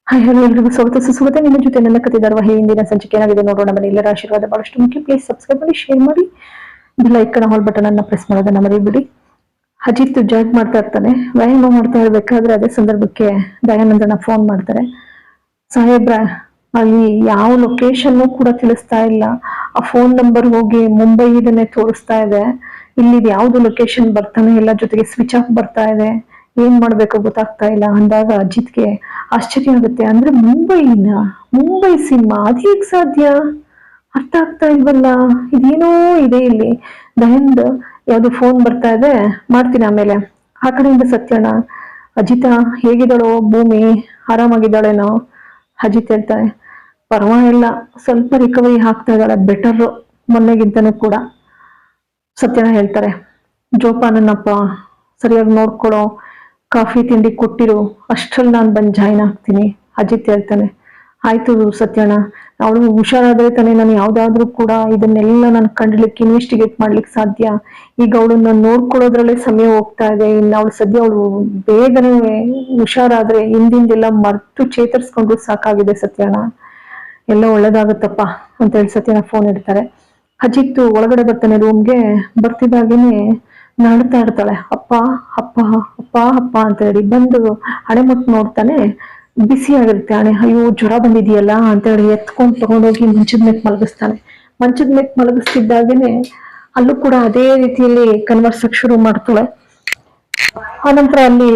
Hi hello ಎಲ್ರಿಗೂ ಸ್ವಾಗತ ಸುಸ್ವಾಗತ. ನಿಮ್ಮ ಜೊತೆ ನನ್ನ ಕಥೆ ಧಾರಾವಾಹಿ ಹಿಂದಿನ ಸಂಚಿಕೆ ಏನಾಗಿದೆ ನೋಡೋಣ ಬನ್ನಿ. ಎಲ್ಲರ ಆಶೀರ್ವಾದ ಬಹಳಷ್ಟು ಮುಖ್ಯ. ಪ್ಲೀಸ್ ಸಬ್ಸ್ಕ್ರೈಬ್ ಮಾಡಿ, ಶೇರ್ ಮಾಡಿ, ಬೆಲ್ ಐಕಾನ್ ಹಾಲ್ ಬಟನ್ ಅನ್ನ ಪ್ರೆಸ್ ಮಾಡೋದನ್ನ ಮರಿಬೇಡಿ. ಅಜಿತ್ ಜಾಗ್ ಮಾಡ್ತಾ ಇರ್ತಾನೆ. ವ್ಯಾಯಾಮ ಮಾಡ್ತಾ ಇರ್ಬೇಕಾದ್ರೆ ಅದೇ ಸಂದರ್ಭಕ್ಕೆ ದಯಾನಂದನ ಫೋನ್ ಮಾಡ್ತಾರೆ. ಸಾಹೇಬ್ರ, ಅಲ್ಲಿ ಯಾವ ಲೊಕೇಶನ್ ಕೂಡ ತಿಳಿಸ್ತಾ ಇಲ್ಲ. ಆ ಫೋನ್ ನಂಬರ್ ಹೋಗಿ ಮುಂಬೈ ಇದನ್ನೇ ತೋರಿಸ್ತಾ ಇದೆ. ಇಲ್ಲಿ ಯಾವ್ದು ಲೊಕೇಶನ್ ಬರ್ತಾನೆ ಇಲ್ಲ, ಜೊತೆಗೆ ಸ್ವಿಚ್ ಆಫ್ ಬರ್ತಾ ಇದೆ. ಏನ್ ಮಾಡ್ಬೇಕು ಗೊತ್ತಾಗ್ತಾ ಇಲ್ಲ ಅಂದಾಗ ಅಜಿತ್ಗೆ ಆಶ್ಚರ್ಯ ಆಗುತ್ತೆ. ಅಂದ್ರೆ ಮುಂಬೈ ಸಿನಿಮಾ ಅದ್ ಹೇಗ್ ಸಾಧ್ಯ? ಅರ್ಥ ಆಗ್ತಾ ಇಲ್ವಲ್ಲ, ಇದೇನೋ ಇದೆ ಇಲ್ಲಿ. ದಯಂದ್ ಯಾವ್ದು ಫೋನ್ ಬರ್ತಾ ಇದೆ, ಮಾಡ್ತೀನಿ ಆಮೇಲೆ. ಆ ಕಡೆಯಿಂದ ಸತ್ಯಣ್ಣ, ಅಜಿತ ಹೇಗಿದ್ದಾಳೋ ಭೂಮಿ, ಆರಾಮಾಗಿದ್ದಾಳೇನೋ? ಅಜಿತ್ ಹೇಳ್ತಾರೆ, ಪರವಾಗಿಲ್ಲ, ಸ್ವಲ್ಪ ರಿಕವರಿ ಆಗ್ತಾ ಇದ್ದಾಳೆ, ಬೆಟರ್ ಮೊನ್ನೆಗಿಂತನೂ ಕೂಡ. ಸತ್ಯಣ್ಣ ಹೇಳ್ತಾರೆ, ಜೋಪಾನನಪ್ಪ, ಸರಿಯಾಗಿ ನೋಡ್ಕೊಳೋ, ಕಾಫಿ ತಿಂಡಿ ಕೊಟ್ಟಿರು, ಅಷ್ಟ್ರಲ್ಲಿ ನಾನು ಬಂದು ಜಾಯ್ನ್ ಆಗ್ತೀನಿ. ಅಜಿತ್ ಹೇಳ್ತಾನೆ, ಆಯ್ತು ಸತ್ಯಣ್ಣ, ಅವಳು ಹುಷಾರಾದ್ರೆ ತಾನೇ ನಾನು ಯಾವ್ದಾದ್ರು ಕೂಡ ಇದನ್ನೆಲ್ಲ ನಾನು ಕಂಡ್ಲಿಕ್ಕೆ ಇನ್ವೆಸ್ಟಿಗೇಟ್ ಮಾಡ್ಲಿಕ್ಕೆ ಸಾಧ್ಯ. ಈಗ ಅವಳನ್ನ ನೋಡ್ಕೊಳ್ಳೋದ್ರಲ್ಲೇ ಸಮಯ ಹೋಗ್ತಾ ಇದೆ. ಇನ್ನು ಅವಳು ಸದ್ಯ ಅವಳು ಬೇಗನೆ ಹುಷಾರಾದ್ರೆ ಹಿಂದಿಂದೆಲ್ಲ ಮರ್ತು ಚೇತರಿಸ್ಕೊಂಡ್ರು ಸಾಕಾಗಿದೆ ಸತ್ಯಣ್ಣ, ಎಲ್ಲ ಒಳ್ಳೇದಾಗುತ್ತಪ್ಪ ಅಂತ ಹೇಳಿ ಸತ್ಯಣ್ಣ ಫೋನ್ ಇಡ್ತಾರೆ. ಅಜಿತ್ ಒಳಗಡೆ ಬರ್ತಾನೆ ರೂಮ್ಗೆ. ಬರ್ತಿದ್ದಾಗೇನೆ ನಾಡ್ತಾ ಇರ್ತಾಳೆ, ಅಪ್ಪ ಅಪ್ಪ ಅಪ್ಪ ಅಪ್ಪ ಅಂತ ಹೇಳಿ. ಬಂದು ಹಣೆ ಮುಟ್ಟು ನೋಡ್ತಾನೆ, ಬಿಸಿ ಆಗಿರುತ್ತೆ ಹಣೆ. ಅಯ್ಯೋ ಜ್ವರ ಬಂದಿದೆಯಲ್ಲ ಅಂತ ಹೇಳಿ ಎತ್ಕೊಂಡು ತಗೊಂಡೋಗಿ ಮಂಚದ ಮೇಲೆ ಮಲಗಿಸ್ತಾನೆ. ಮಂಚದ ಮೇಲೆ ಮಲಗಿಸ್ತಿದ್ದಾಗೇನೆ ಅಲ್ಲೂ ಕೂಡ ಅದೇ ರೀತಿಯಲ್ಲಿ ಕನ್ವರ್ಸಕ್ ಶುರು ಮಾಡ್ತಾಳೆ. ಆನಂತರ ಅಲ್ಲಿ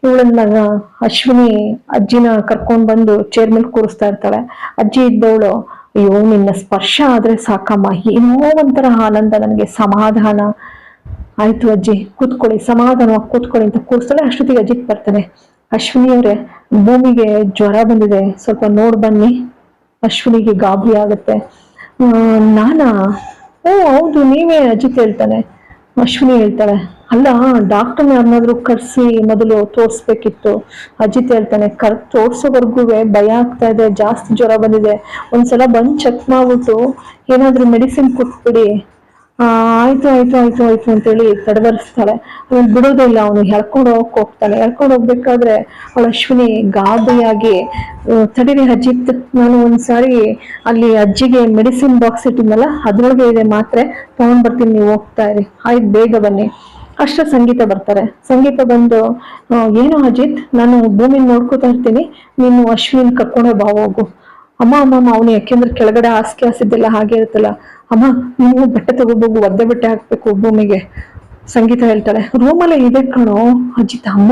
ಇವಳನ್ನ ಅಶ್ವಿನಿ ಅಜ್ಜಿನ ಕರ್ಕೊಂಡ್ ಬಂದು ಚೇರ್ ಮೇಲೆ ಕೂರಿಸ್ತಾ ಇರ್ತಾಳೆ. ಅಜ್ಜಿ ಇದ್ದವಳು, ಅಯ್ಯೋ ನಿನ್ನ ಸ್ಪರ್ಶ ಆದ್ರೆ ಸಾಕಮ್ಮ, ಏನೋ ಒಂಥರ ಆನಂದ, ನನಗೆ ಸಮಾಧಾನ. ಆಯ್ತು ಅಜ್ಜಿ ಕೂತ್ಕೊಳ್ಳಿ, ಸಮಾಧಾನವಾಗಿ ಕೂತ್ಕೊಳ್ಳಿ ಅಂತ ಕೂರಿಸ್ತಾಳೆ. ಅಷ್ಟೊತ್ತಿಗೆ ಅಜಿತ್ ಬರ್ತಾನೆ. ಅಶ್ವಿನಿ ಅವರೇ, ಭೂಮಿಗೆ ಜ್ವರ ಬಂದಿದೆ, ಸ್ವಲ್ಪ ನೋಡ್ ಬನ್ನಿ. ಅಶ್ವಿನಿಗೆ ಗಾಬರಿ ಆಗುತ್ತೆ. ನಾನಾ? ಓ ಹೌದು ನೀವೇ ಅಜಿತ್ ಹೇಳ್ತಾನೆ. ಅಶ್ವಿನಿ ಹೇಳ್ತಾಳೆ, ಅಲ್ಲ ಡಾಕ್ಟರ್ನ ಯಾರನ್ನಾದ್ರೂ ಕರ್ಸಿ ಮೊದಲು ತೋರ್ಸ್ಬೇಕಿತ್ತು. ಅಜಿತ್ ಹೇಳ್ತಾನೆ, ತೋರ್ಸೋವರ್ಗು ಭಯ ಆಗ್ತಾ ಇದೆ, ಜಾಸ್ತಿ ಜ್ವರ ಬಂದಿದೆ, ಒಂದ್ಸಲ ಬಂದ್ ಚೆಕ್ ಮಾಡ್ಬಿಟ್ಟು ಏನಾದ್ರೂ ಮೆಡಿಸಿನ್ ಕೊಟ್ಬಿಡಿ. ಆಯ್ತು ಆಯ್ತು ಆಯ್ತು ಆಯ್ತು ಅಂತೇಳಿ ತಡವರಿಸ್ತಾಳೆ. ಅವನು ಬಿಡೋದೇ ಇಲ್ಲ, ಅವನು ಎಳ್ಕೊಂಡು ಹೋಗ್ತಾನೆ. ಎಳ್ಕೊಂಡು ಹೋಗ್ಬೇಕಾದ್ರೆ ಅವಳು ಅಶ್ವಿನಿ ಗಾಬರಿಯಾಗಿ, ತಡೀರಿ ಅಜಿತ್, ನಾನು ಒಂದ್ಸಾರಿ ಅಲ್ಲಿ ಅಜ್ಜಿಗೆ ಮೆಡಿಸಿನ್ ಬಾಕ್ಸ್ ಇಟ್ಟಿದ್ನಲ್ಲ ಅದ್ರೊಳಗೆ ಇದೆ ಮಾತ್ರೆ, ತಗೊಂಡ್ ಬರ್ತೀನಿ, ನೀವು ಹೋಗ್ತಾ ಇರಿ, ಆಯ್ತು ಬೇಗ ಬನ್ನಿ. ಅಷ್ಟ ಸಂಗೀತ ಬರ್ತಾರೆ. ಸಂಗೀತ ಬಂದು, ಏನು ಅಜಿತ್, ನಾನು ಭೂಮಿನ ನೋಡ್ಕೋತಾ ಇರ್ತೀನಿ, ನೀನು ಅಶ್ವಿನ್ ಕರ್ಕೊಂಡೇ ಬಾ ಹೋಗು. ಅಮ್ಮ ಅಮ್ಮ ಅವನು, ಯಾಕೆಂದ್ರೆ ಕೆಳಗಡೆ ಹಾಸಿಗೆ ಹಾಸಿದ್ದೆಲ್ಲ ಹಾಗೆ ಇರುತ್ತಲ್ಲ, ಅಮ್ಮ ನೀವು ಬಟ್ಟೆ ತಗೋಬೇಕು, ಒದ್ದೆ ಬಟ್ಟೆ ಹಾಕ್ಬೇಕು ಭೂಮಿಗೆ. ಸಂಗೀತ ಹೇಳ್ತಾಳೆ, ರೂಮಲ್ಲೇ ಇದೆ ಕಣೋ. ಅಜಿತ್ ಅಮ್ಮ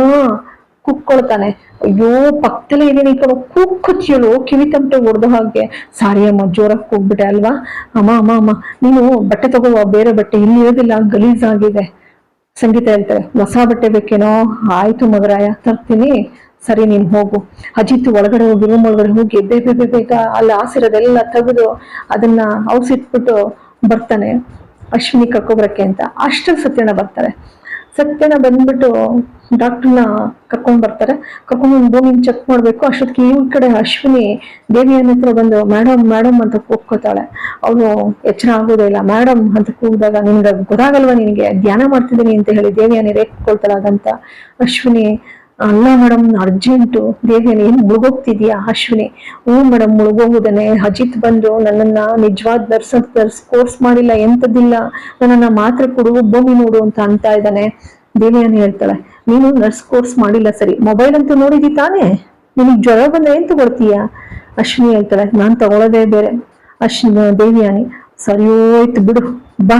ಕುಕ್ಕೊಳ್ತಾನೆ. ಅಯ್ಯೋ ಪಕ್ಕದಲ್ಲೇ ಇದೀನಿ ಕಣೋ, ಕೂಗ್ಕೊಚ್ಚಿಯಳು, ಕಿವಿ ತಮಟೆ ಹೊಡೆದ ಹಾಗೆ. ಸಾರಿ ಅಮ್ಮ, ಜೋರಾಗಿ ಕೂಗ್ಬಿಟ್ಟೆ ಅಲ್ವಾ. ಅಮ್ಮ ಅಮ್ಮ ಅಮ್ಮ ನೀನು ಬಟ್ಟೆ ತಗೋ, ಬೇರೆ ಬಟ್ಟೆ ಇಲ್ಲಿ ಇರೋದಿಲ್ಲ, ಗಲೀಜಾಗಿದೆ. ಸಂಗೀತ ಹೇಳ್ತಾರೆ, ಹೊಸ ಬಟ್ಟೆ ಬೇಕೇನೋ? ಆಯ್ತು ಮಗರಾಯ, ತರ್ತೀನಿ, ಸರಿ ನೀನ್ ಹೋಗು. ಅಜಿತ್ ಒಳಗಡೆ ಹೋಗಿ, ರೂಮ್ ಒಳಗಡೆ ಹೋಗಿ ಬೇಗ ಅಲ್ಲಿ ಆಸಿರೋದೆಲ್ಲ ತೆಗೆದು ಅದನ್ನ ಔಸಿಟ್ಬಿಟ್ಟು ಬರ್ತಾನೆ ಅಶ್ವಿನಿ ಕರ್ಕೊಬರಕ್ಕೆ ಅಂತ. ಅಷ್ಟ್ರಲ್ಲಿ ಸತ್ಯಣ್ಣ ಬರ್ತಾರೆ. ಸತ್ಯಣ್ಣ ಬಂದ್ಬಿಟ್ಟು ಡಾಕ್ಟರ್ನ ಕರ್ಕೊಂಡ್ ಬರ್ತಾರೆ. ಕರ್ಕೊಂಡ್ಬಂದು ಭೂಮಿನ ಚೆಕ್ ಮಾಡ್ಬೇಕು. ಅಷ್ಟೊತ್ತಿಗೆ ಈ ಕಡೆ ಅಶ್ವಿನಿ ದೇವಿಯನ್ನ ಹತ್ರ ಬಂದು ಮೇಡಮ್ ಮೇಡಮ್ ಅಂತ ಕೂಗ್ಕೋತಾಳೆ. ಅವನು ಎಚ್ಚರ ಆಗೋದೇ ಇಲ್ಲ. ಮೇಡಮ್ ಅಂತ ಕೂಗಿದಾಗ, ನಿನ್ಗೆ ಗೊತ್ತಾಗಲ್ವಾ, ನಿನಗೆ ಧ್ಯಾನ ಮಾಡ್ತಿದ್ದೀನಿ ಅಂತ ಹೇಳಿ ದೇವಿಯನ್ನ ರೇಗ್ಕೊಳ್ತಾಳೆ. ಹಾಗಂತ ಅಶ್ವಿನಿ, ಅಲ್ಲ ಮೇಡಮ್ ಅರ್ಜೆಂಟು. ದೇವಿಯನ್ನ ಏನ್ ಮುಳುಗೋಗ್ತಿದ್ಯಾ? ಅಶ್ವಿನಿ, ಹ್ಞೂ ಮೇಡಮ್ ಮುಳುಗೋಗುದಾನೆ. ಅಜಿತ್ ಬಂದು ನನ್ನನ್ನ ನಿಜವಾದ ನರ್ಸ್ ಕೋರ್ಸ್ ಮಾಡಿಲ್ಲ, ಎಂತದಿಲ್ಲ, ನನ್ನನ್ನ ಮಾತ್ರ ಕೊಡು, ಭೂಮಿ ನೋಡು ಅಂತ ಇದ್ದಾನೆ. ದೇವಿಯನ್ನ ಹೇಳ್ತಾಳೆ, ನೀನು ನರ್ಸ್ ಕೋರ್ಸ್ ಮಾಡಿಲ್ಲ ಸರಿ, ಮೊಬೈಲ್ ಅಂತೂ ನೋಡಿದಿ ತಾನೇ, ನಿನಗ್ ಜ್ವರ ಬಂದ್ರೆ ಏನ್ ತಗೊಳ್ತೀಯ? ಅಶ್ವಿನಿ ಹೇಳ್ತಾಳೆ, ನಾನ್ ತಗೊಳ್ಳೋದೇ ಬೇರೆ. ದೇವಿಯಾನಿ, ಸರಿ ಹೋಯ್ತು ಬಿಡು, ಬಾ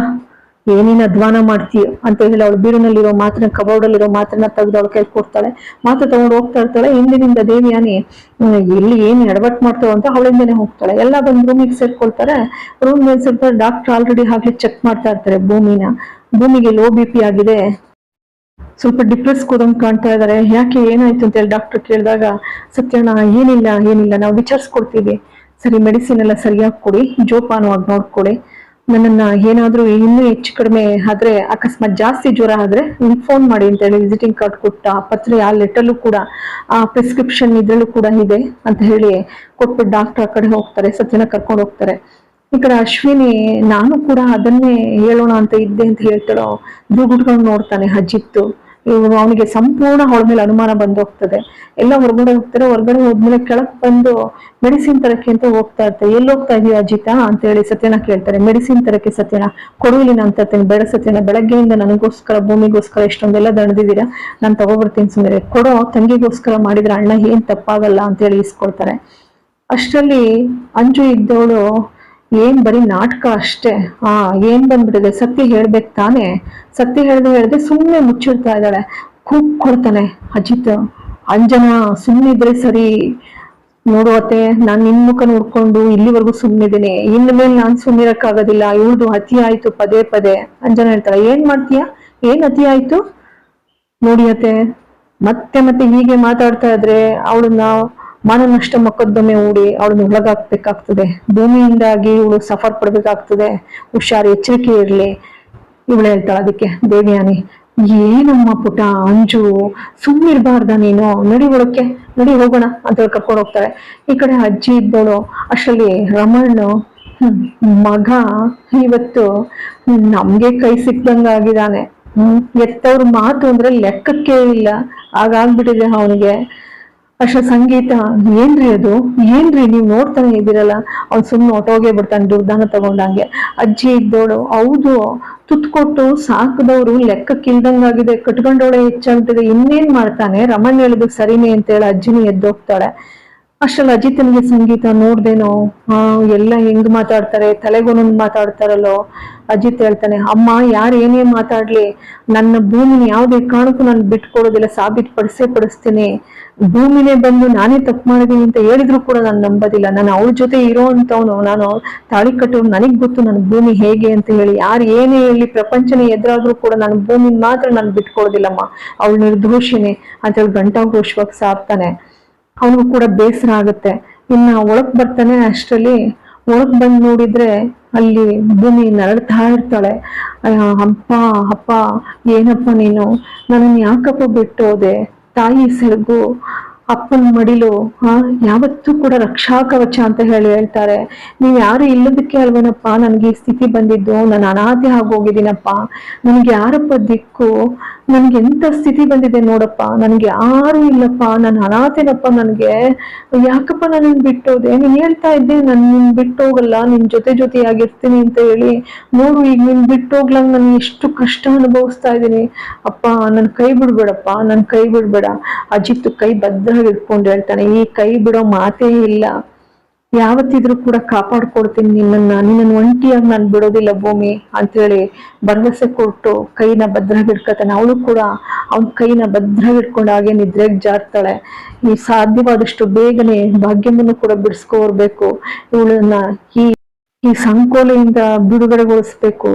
ಏನೇನು ಅಧ್ವಾನ ಮಾಡ್ತೀಯ ಅಂತ ಹೇಳಿ ಅವಳು ಬೀರುನಲ್ಲಿರೋ ಮಾತ್ರ, ಕಬೋರ್ಡಲ್ಲಿರೋ ಮಾತ್ರನ ತೆಗೆದು ಅವಳು ಕೈ ಕೊಡ್ತಾಳೆ. ಮಾತ್ರ ತಗೊಂಡು ಹೋಗ್ತಾ ಇರ್ತಾಳೆ. ಹಿಂದಿನಿಂದ ದೇವಿಯಾನಿ ಎಲ್ಲಿ ಏನ್ ಎಡವಟ್ ಮಾಡ್ತಾವ ಅಂತ ಅವಳಿಂದನೇ ಹೋಗ್ತಾಳೆ. ಎಲ್ಲ ಬಂದು ರೂಮಿಗೆ ಸೇರ್ಕೊಳ್ತಾರೆ. ರೂಮ್ ಮೇಲೆ ಸೇರ್ತಾರೆ. ಡಾಕ್ಟರ್ ಆಲ್ರೆಡಿ ಆಗ್ಲೇ ಚೆಕ್ ಮಾಡ್ತಾ ಇರ್ತಾರೆ ಭೂಮಿಗೆ ಲೋ BP ಆಗಿದೆ, ಸ್ವಲ್ಪ ಡಿಪ್ರೆಸ್ ಕೂದಂಗ್ ಕಾಣ್ತಾ ಇದಾರೆ. ಯಾಕೆ ಏನಾಯ್ತು ಅಂತ ಹೇಳಿ ಡಾಕ್ಟರ್ ಕೇಳಿದಾಗ, ಸತ್ಯಣ್ಣ ಏನಿಲ್ಲ ನಾವು ವಿಚಾರಿಸ್ಕೊಡ್ತೀವಿ, ಸರಿ ಮೆಡಿಸಿನ್ ಎಲ್ಲ ಸರಿಯಾಗಿ ಕೊಡಿ, ಜೋಪಾನವಾಗಿ ನೋಡ್ಕೊಳ್ಳಿ, ನನ್ನನ್ನ ಏನಾದ್ರೂ ಇನ್ನೂ ಹೆಚ್ಚು ಕಡಿಮೆ ಆದ್ರೆ, ಅಕಸ್ಮಾತ್ ಜಾಸ್ತಿ ಜ್ವರ ಆದ್ರೆ ಫೋನ್ ಮಾಡಿ ಅಂತ ಹೇಳಿ ವಿಸಿಟಿಂಗ್ ಕಾರ್ಡ್ ಕೊಟ್ಟ ಪತ್ರೆ, ಆ ಲೆಟರ್ಲು ಕೂಡ ಆ ಪ್ರಿಸ್ಕ್ರಿಪ್ಷನ್ ಇದ್ರಲ್ಲೂ ಕೂಡ ಇದೆ ಅಂತ ಹೇಳಿ ಕೊಟ್ಬಿಟ್ಟು ಡಾಕ್ಟರ್ ಆ ಕಡೆ ಹೋಗ್ತಾರೆ. ಸತ್ಯನ ಕರ್ಕೊಂಡು ಹೋಗ್ತಾರೆ. ಈ ಕಡೆ ಅಶ್ವಿನಿ, ನಾನು ಕೂಡ ಅದನ್ನೇ ಹೇಳೋಣ ಅಂತ ಇದ್ದೆ ಅಂತ ಹೇಳ್ತಾಳೋ. ದುಡ್ಕೊಂಡು ನೋಡ್ತಾನೆ ಅಜಿತ್ತು. ಇವರು ಅವನಿಗೆ ಸಂಪೂರ್ಣ ಅವಳ ಮೇಲೆ ಅನುಮಾನ ಬಂದು ಹೋಗ್ತದೆ. ಎಲ್ಲ ಹೊರಗಡೆ ಹೋಗ್ತಾರೆ. ಹೊರಗಡೆ ಹೋದ್ಮೇಲೆ ಕೆಳಕ್ ಬಂದು ಮೆಡಿಸಿನ್ ತರಕ್ಕೆ ಅಂತ ಹೋಗ್ತಾ ಇರ್ತಾರೆ. ಎಲ್ಲಿ ಹೋಗ್ತಾ ಇದೀಯ ಅಜಿತ ಅಂತ ಹೇಳಿ ಸತ್ಯನ ಕೇಳ್ತಾರೆ. ಮೆಡಿಸಿನ್ ತರಕ್ಕೆ. ಸತ್ಯನ ಕೊಡುವಿನ ಅಂತ ಇರ್ತೇನೆ. ಬೇಡ ಸತ್ಯನ, ಬೆಳಗ್ಗೆಯಿಂದ ನನಗೋಸ್ಕರ ಭೂಮಿಗೋಸ್ಕರ ಇಷ್ಟೊಂದೆಲ್ಲ ದಣದಿದ್ದೀರಾ, ನಾನು ತಗೋಬರ್ತೀನಿ ಸುಮ್ಮನೆ ಕೊಡೋ, ತಂಗಿಗೋಸ್ಕರ ಮಾಡಿದ್ರೆ ಅಣ್ಣ ಏನ್ ತಪ್ಪಾಗಲ್ಲ ಅಂತ ಹೇಳಿ ಇಸ್ಕೊಳ್ತಾರೆ. ಅಷ್ಟರಲ್ಲಿ ಅಂಜು ಇದ್ದವಳು ಏನ್ ಬರೀ ನಾಟಕ ಅಷ್ಟೇ, ಏನ್ ಬಂದ್ಬಿಟ್ಟಿದೆ, ಸತ್ಯ ಹೇಳ್ಬೇಕು ತಾನೆ, ಸತ್ಯ ಹೇಳ್ದೆ ಸುಮ್ಮನೆ ಮುಚ್ಚಿಡ್ತಾ ಇದ್ದಾಳೆ. ಕೂಗ್ ಕೊಡ್ತಾನೆ ಅಜಿತ್, ಅಂಜನಾ ಸುಮ್ಮನಿದ್ರೆ ಸರಿ, ನೋಡುವತ್ತೆ ನಾನ್ ನಿನ್ ಮುಖ ನೋಡ್ಕೊಂಡು ಇಲ್ಲಿವರೆಗೂ ಸುಮ್ಮನಿದ್ದೀನಿ, ಇನ್ ಮೇಲೆ ನಾನ್ ಸುಮ್ಮನಿರಕ್ಕಾಗೋದಿಲ್ಲ, ಇವಳ್ದು ಅತಿ ಆಯ್ತು ಪದೇ ಪದೇ. ಅಂಜನಾ ಹೇಳ್ತಾಳೆ, ಏನ್ ಮಾಡ್ತೀಯ, ಏನ್ ಅತಿ ಆಯ್ತು, ನೋಡಿಯತ್ತೆ ಮತ್ತೆ ಮತ್ತೆ ಹೀಗೆ ಮಾತಾಡ್ತಾ ಇದ್ರೆ ಅವಳನ್ನ ಮಾನನಷ್ಟ ಮೊಕದ್ದಮೆ ಹೂಡಿ ಅವಳನ್ನ ಒಳಗಾಕ್ಬೇಕಾಗ್ತದೆ, ಭೂಮಿಯಿಂದಾಗಿ ಇವಳು ಸಫರ್ ಪಡ್ಬೇಕಾಗ್ತದೆ, ಹುಷಾರ್, ಎಚ್ಚರಿಕೆ ಇರ್ಲಿ. ಇವಳು ಹೇಳ್ತಾಳ ಅದಕ್ಕೆ ದೇವಯಾನಿ, ಏನಮ್ಮ ಪುಟ ಅಂಜು, ಸುಮ್ಮಿರ್ಬಾರ್ದ ನೀನು, ನಡಿ ಒಳಕ್ಕೆ, ನಡಿ ಹೋಗೋಣ ಅಂತ ಕರ್ಕೊಂಡು ಹೋಗ್ತಾಳೆ. ಈ ಕಡೆ ಅಜ್ಜಿ ಇದ್ದವಳು ಅಷ್ಟರಲ್ಲಿ ರಮಣ್ ಮಗ ಇವತ್ತು ನಮ್ಗೆ ಕೈ ಸಿಕ್ದಂಗ ಆಗಿದ್ದಾನೆ. ಎತ್ತವ್ರ ಮಾತು ಅಂದ್ರೆ ಲೆಕ್ಕಕ್ಕೆ ಇಲ್ಲ, ಹಾಗಾಗ್ಬಿಟ್ಟಿದೆ ಅವನಿಗೆ. ಅಷ್ಟ ಸಂಗೀತ, ಏನ್ರಿ ಅದು, ಏನ್ರಿ ನೀವ್ ನೋಡ್ತಾನೆ ಇದ್ದೀರಲ್ಲ, ಅವ್ನ್ ಸುಮ್ನೆ ಹೊಟ್ಟೋಗೇ ಬಿಡ್ತಾನೆ ದುರ್ದಾನ ತಗೊಂಡಂಗೆ. ಅಜ್ಜಿ ಇದ್ದೋಳು, ಹೌದು ತುತ್ಕೊಟ್ಟು ಸಾಕದವ್ರು ಲೆಕ್ಕಕ್ಕಿಲ್ದಂಗಾಗಿದೆ, ಕಟ್ಕೊಂಡೋಳೆ ಹೆಚ್ಚಾಗ್ತಿದೆ, ಇನ್ನೇನ್ ಮಾಡ್ತಾನೆ, ರಮಣ್ ಹೇಳಿದ್ದು ಸರಿನೇ ಅಂತೇಳಿ ಅಜ್ಜಿನಿ ಎದ್ದೋಗ್ತಾಳೆ. ಅಷ್ಟ್ರಲ್ಲಿ ಅಜಿತನಿಗೆ ಸಂಗೀತ ನೋಡ್ದೇನೋ, ಎಲ್ಲ ಹೆಂಗ್ ಮಾತಾಡ್ತಾರೆ, ತಲೆಗೊಂದೊಂದು ಮಾತಾಡ್ತಾರಲ್ಲೋ. ಅಜಿತ್ ಹೇಳ್ತಾನೆ, ಅಮ್ಮ ಯಾರು ಏನೇ ಮಾತಾಡ್ಲಿ, ನನ್ನ ಭೂಮಿನ ಯಾವ್ದೇ ಕಾರಣಕ್ಕೂ ನಾನು ಬಿಟ್ಕೊಡೋದಿಲ್ಲ, ಪಡಿಸ್ತೀನಿ. ಭೂಮಿನೇ ಬಂದು ನಾನೇ ತಪ್ಪು ಮಾಡಿದೀನಿ ಅಂತ ಹೇಳಿದ್ರು ಕೂಡ ನಾನು ನಂಬೋದಿಲ್ಲ. ನಾನು ಅವಳ ಜೊತೆ ಇರೋ ಅಂತವನು, ನಾನು ತಾಳಿ ಕಟ್ಟೋರು, ನನಗ್ ಗೊತ್ತು ನನ್ನ ಭೂಮಿ ಹೇಗೆ ಅಂತ ಹೇಳಿ. ಯಾರು ಏನೇ ಹೇಳಿ, ಪ್ರಪಂಚನೇ ಎದುರಾದ್ರೂ ಕೂಡ ನನ್ನ ಭೂಮಿನ ಮಾತ್ರ ನಾನು ಬಿಟ್ಕೊಡೋದಿಲ್ಲಮ್ಮ, ಅವಳು ನಿರ್ದೋಷಿನಿ ಅಂತೇಳಿ ಗಂಟಾಘೋಷವಾಗಿ ಸಾರ್ತಾನೆ. ಅವನಿಗೂ ಕೂಡ ಬೇಸರ ಆಗುತ್ತೆ. ಇನ್ನ ಒಳಗ್ ಬರ್ತಾನೆ. ಅಷ್ಟರಲ್ಲಿ ಒಳಗ್ ಬಂದ್ ನೋಡಿದ್ರೆ ಅಲ್ಲಿ ಭೂಮಿ ನರಳ್ತಾ ಇರ್ತಾಳೆ. ಅಪ್ಪ ಅಪ್ಪ ಏನಪ್ಪ ನೀನು, ನನ್ನನ್ನು ಯಾಕಪ್ಪ ಬಿಟ್ಟು ಹೋದೆ, ತಾಯಿ ಸೆರಗು ಅಪ್ಪನ ಮಡಿಲು ಯಾವತ್ತೂ ಕೂಡ ರಕ್ಷಾ ಕವಚ ಅಂತ ಹೇಳ್ತಾರೆ. ನೀವ್ ಯಾರು ಇಲ್ಲದಕ್ಕೆ ಅಲ್ವೇನಪ್ಪ ನನ್ಗೆ ಈ ಸ್ಥಿತಿ ಬಂದಿದ್ದು, ನಾನು ಅನಾಥೆ ಆಗೋಗಿದ್ದೀನಪ್ಪ, ನನ್ಗೆ ಯಾರಪ್ಪ ದಿಕ್ಕು, ನನ್ಗೆ ಎಂತ ಸ್ಥಿತಿ ಬಂದಿದೆ ನೋಡಪ್ಪ, ನನ್ಗೆ ಯಾರು ಇಲ್ಲಪ್ಪ, ನಾನು ಅನಾಥೆನಪ್ಪ, ನನ್ಗೆ ಯಾಕಪ್ಪ ನನ್ನ ಬಿಟ್ಟೋದೆ, ನೀನ್ ಹೇಳ್ತಾ ಇದ್ದೆ ನಾನು ನಿನ್ ಬಿಟ್ಟೋಗಲ್ಲ, ನಿನ್ ಜೊತೆಯಾಗಿರ್ತೀನಿ ಅಂತ ಹೇಳಿ, ನೋಡು ಈಗ ನಿನ್ ಬಿಟ್ಟೋಗ್ಲಂಗ್ ನಾನು ಎಷ್ಟು ಕಷ್ಟ ಅನುಭವಿಸ್ತಾ ಇದ್ದೀನಿ ಅಪ್ಪ, ನನ್ ಕೈ ಬಿಡ್ಬೇಡಪ್ಪ, ನನ್ ಕೈ ಬಿಡ್ಬೇಡ. ಅಜಿತ್ ಕೈ ಭದ್ರ ಇಟ್ಕೊಂಡು ಹೇಳ್ತಾನೆ, ಈ ಕೈ ಬಿಡೋ ಮಾತೇ ಇಲ್ಲ, ಯಾವತ್ತಿದ್ರು ಕೂಡ ಕಾಪಾಡ್ಕೊಡ್ತೀನಿ ನಿನ್ನನ್ನು ಒಂಟಿಯಾಗಿ ನಾನು ಬಿಡೋದಿಲ್ಲ ಭೂಮಿ ಅಂತೇಳಿ ಭರವಸೆ ಕೊಟ್ಟು ಕೈನ ಭದ್ರಾಗಿ ಇಟ್ಕೊತಾನೆ. ಅವಳು ಕೂಡ ಅವನ ಕೈನ ಭದ್ರಾಗಿ ಇಟ್ಕೊಂಡು ಹಾಗೆ ನಿದ್ರೆಗೆ ಜಾರ್ತಾಳೆ. ಈ ಸಾಧ್ಯವಾದಷ್ಟು ಬೇಗನೆ ಭಾಗ್ಯವನ್ನು ಕೂಡ ಬಿಡಿಸ್ಕೊರ್ಬೇಕು, ಇವಳನ್ನ ಈ ಸಂಕೋಲೆಯಿಂದ ಬಿಡುಗಡೆಗೊಳಿಸ್ಬೇಕು.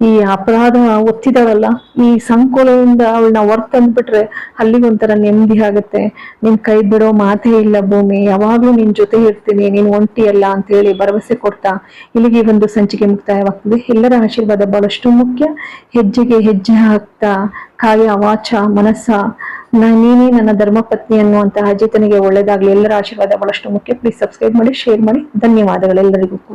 ಈ ಅಪರಾಧ ಒತ್ತಿದಾಳಲ್ಲ, ಈ ಸಂಕೋಲೆಯಿಂದ ಅವಳನ್ನ ಹೊರತಂದ್ಬಿಟ್ರೆ ಅಲ್ಲಿಗೊಂಥರ ನೆಮ್ಮದಿ ಆಗುತ್ತೆ. ನಿನ್ ಕೈ ಬಿಡೋ ಮಾತೇ ಇಲ್ಲ ಭೂಮಿ, ಯಾವಾಗ್ಲೂ ನಿನ್ ಜೊತೆ ಇರ್ತೀನಿ, ನೀನ್ ಒಂಟಿಯಲ್ಲ ಅಂತ ಹೇಳಿ ಭರವಸೆ ಕೊಡ್ತಾ ಇಲ್ಲಿಗೆ ಒಂದು ಸಂಚಿಕೆ ಮುಕ್ತಾಯವಾಗ್ತದೆ. ಎಲ್ಲರ ಆಶೀರ್ವಾದ ಬಹಳಷ್ಟು ಮುಖ್ಯ. ಹೆಜ್ಜೆಗೆ ಹೆಜ್ಜೆ ಹಾಕ್ತಾ ಕಾಯ ವಾಚ ಮನಸ್ಸ ನೀನೇ ನನ್ನ ಧರ್ಮಪತ್ನಿ ಅನ್ನುವಂತ ಅಜಿತನಿಗೆ ಒಳ್ಳೇದಾಗ್ಲಿ. ಎಲ್ಲರ ಆಶೀರ್ವಾದ ಬಹಳಷ್ಟು ಮುಖ್ಯ. ಪ್ಲೀಸ್ ಸಬ್ಸ್ಕ್ರೈಬ್ ಮಾಡಿ, ಶೇರ್ ಮಾಡಿ. ಧನ್ಯವಾದಗಳು ಎಲ್ಲರಿಗೂ ಕೂಡ.